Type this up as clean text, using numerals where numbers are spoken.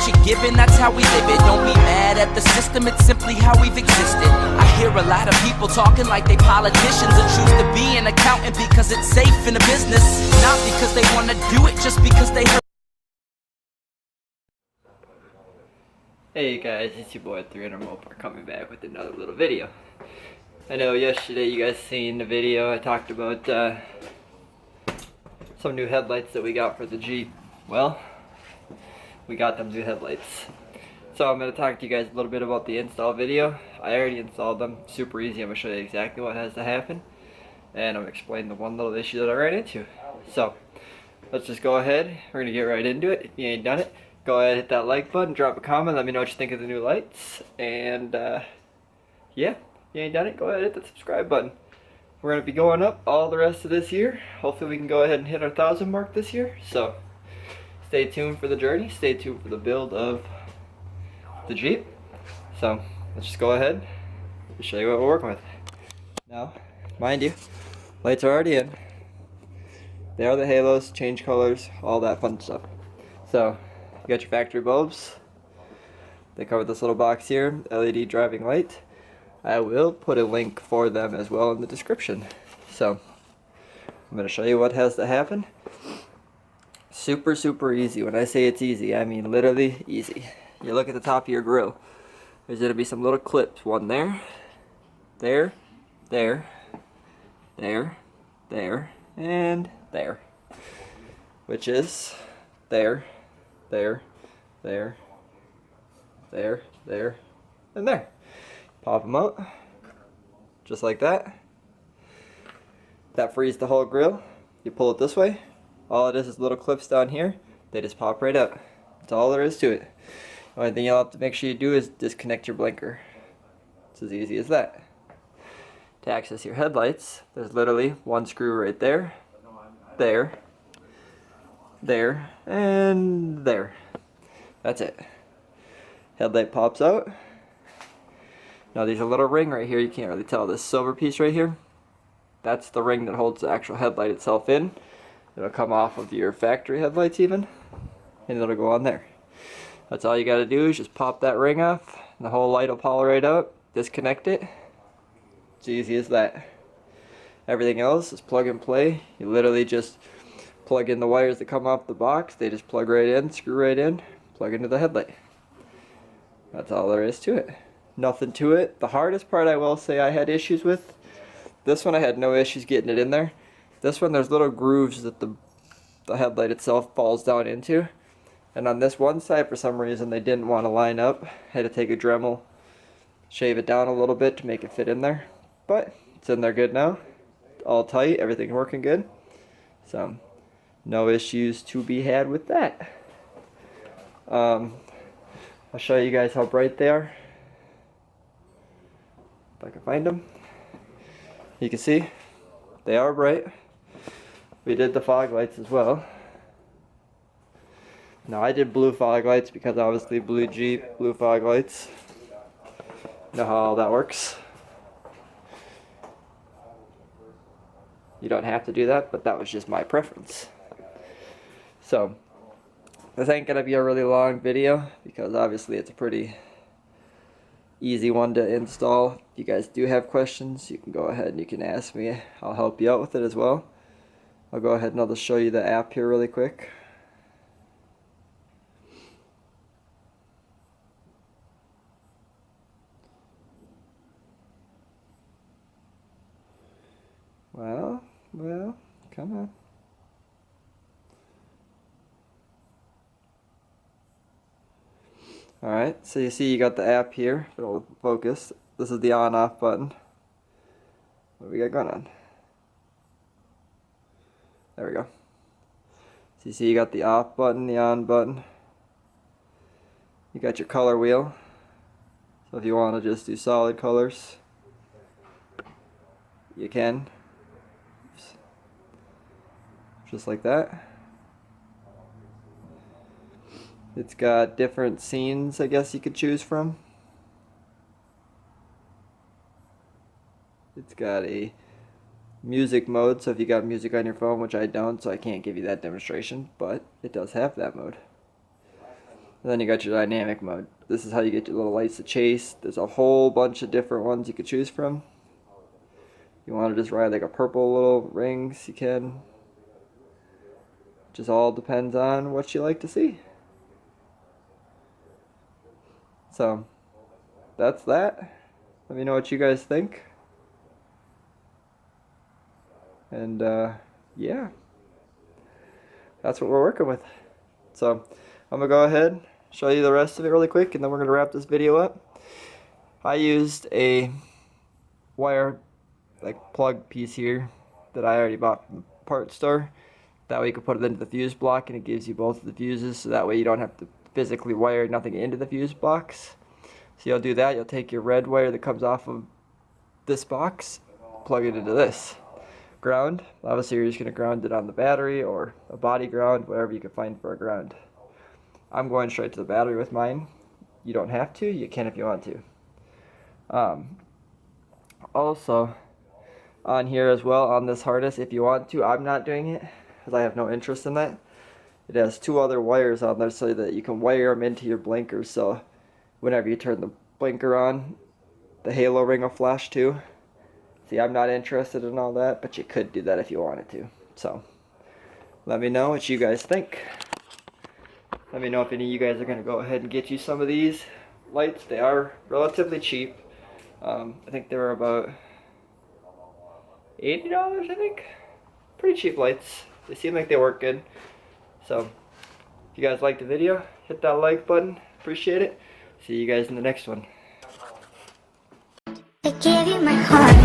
you're given, that's how we live it. Don't be mad at the system, it's simply how we've existed. I hear a lot of people talking like they politicians and choose to be an accountant because it's safe in a business, not because they want to do it, just because they heard. Hey guys, it's your boy 300 Mopar coming back with another little video. I know yesterday you guys seen the video I talked about some new headlights that we got for the Jeep. Well, we got them new headlights. So I'm going to talk to you guys a little bit about the install video. I already installed them, super easy. I'm going to show you exactly what has to happen, and I'm going to explain the one little issue that I ran into. So let's just go ahead, we're going to get right into it. If you ain't done it, go ahead, hit that like button, drop a comment, let me know what you think of the new lights, and yeah, if you ain't done it, go ahead, hit the subscribe button. We're going to be going up all the rest of this year. Hopefully we can go ahead and hit our 1,000 mark this year, so stay tuned for the journey, stay tuned for the build of the Jeep. So let's just go ahead and show you what we're working with. Now, mind you, lights are already in. They are the halos, change colors, all that fun stuff. So you got your factory bulbs. They cover this little box here, LED driving light. I will put a link for them as well in the description. So I'm going to show you what has to happen. Super easy. When I say it's easy, I mean literally easy. You look at the top of your grill. There's going to be some little clips. One there, there, there, there, there, and there. Which is there, there, there, there, there, and there. Pop them out, just like that. That frees the whole grill. You pull it this way. All it is little clips down here. They just pop right out. That's all there is to it. The only thing you'll have to make sure you do is disconnect your blinker. It's as easy as that. To access your headlights, there's literally one screw right there, there, there, and there. That's it. Headlight pops out. Now there's a little ring right here, you can't really tell. This silver piece right here, that's the ring that holds the actual headlight itself in. It'll come off of your factory headlights even, and it'll go on there. That's all you gotta do is just pop that ring off, and the whole light will pop right out, disconnect it. It's easy as that. Everything else is plug and play. You literally just plug in the wires that come off the box, they just plug right in, screw right in, plug into the headlight. That's all there is to it. Nothing to it. The hardest part I will say I had issues with, this one I had no issues getting it in there. This one there's little grooves that the headlight itself falls down into. And on this one side for some reason they didn't want to line up. Had to take a Dremel, shave it down a little bit to make it fit in there. But it's in there good now. All tight, everything working good. So no issues to be had with that. I'll show you guys how bright they are. If I can find them. You can see they are bright. We did the fog lights as well. Now I did blue fog lights because obviously blue Jeep, blue fog lights. You know how all that works. You don't have to do that, but that was just my preference. So this ain't gonna be a really long video because obviously it's a pretty easy one to install. If you guys do have questions, you can go ahead and you can ask me. I'll help you out with it as well. I'll go ahead and I'll just show you the app here really quick. Well, come on. Alright, so you see you got the app here. It'll focus. This is the on-off button. What do we got going on? There we go. So you see you got the off button, the on button. You got your color wheel. So if you want to just do solid colors, you can. Just like that. It's got different scenes, I guess you could choose from. It's got a music mode, so if you got music on your phone, which I don't, so I can't give you that demonstration, but it does have that mode. And then you got your dynamic mode. This is how you get your little lights to chase. There's a whole bunch of different ones you could choose from. You want to just ride like a purple little rings, you can. Just all depends on what you like to see. So, that's that. Let me know what you guys think. And yeah, that's what we're working with. So, I'm gonna go ahead, show you the rest of it really quick, and then we're gonna wrap this video up. I used a wire like plug piece here that I already bought from the parts store. That way you can put it into the fuse block and it gives you both of the fuses, so that way you don't have to physically wire nothing into the fuse box. So you'll do that, you'll take your red wire that comes off of this box, plug it into this. Ground, obviously you're just going to ground it on the battery or a body ground, whatever you can find for a ground. I'm going straight to the battery with mine. You don't have to, you can if you want to. Also, on here as well, on this harness, if you want to, I'm not doing it because I have no interest in that. It has two other wires on there so that you can wire them into your blinkers, so whenever you turn the blinker on, the halo ring will flash too. See, I'm not interested in all that, but you could do that if you wanted to. So, let me know what you guys think. Let me know if any of you guys are going to go ahead and get you some of these lights. They are relatively cheap. I think they were about $80, I think. Pretty cheap lights. They seem like they work good. So, if you guys liked the video, hit that like button. Appreciate it. See you guys in the next one. I gave you my heart.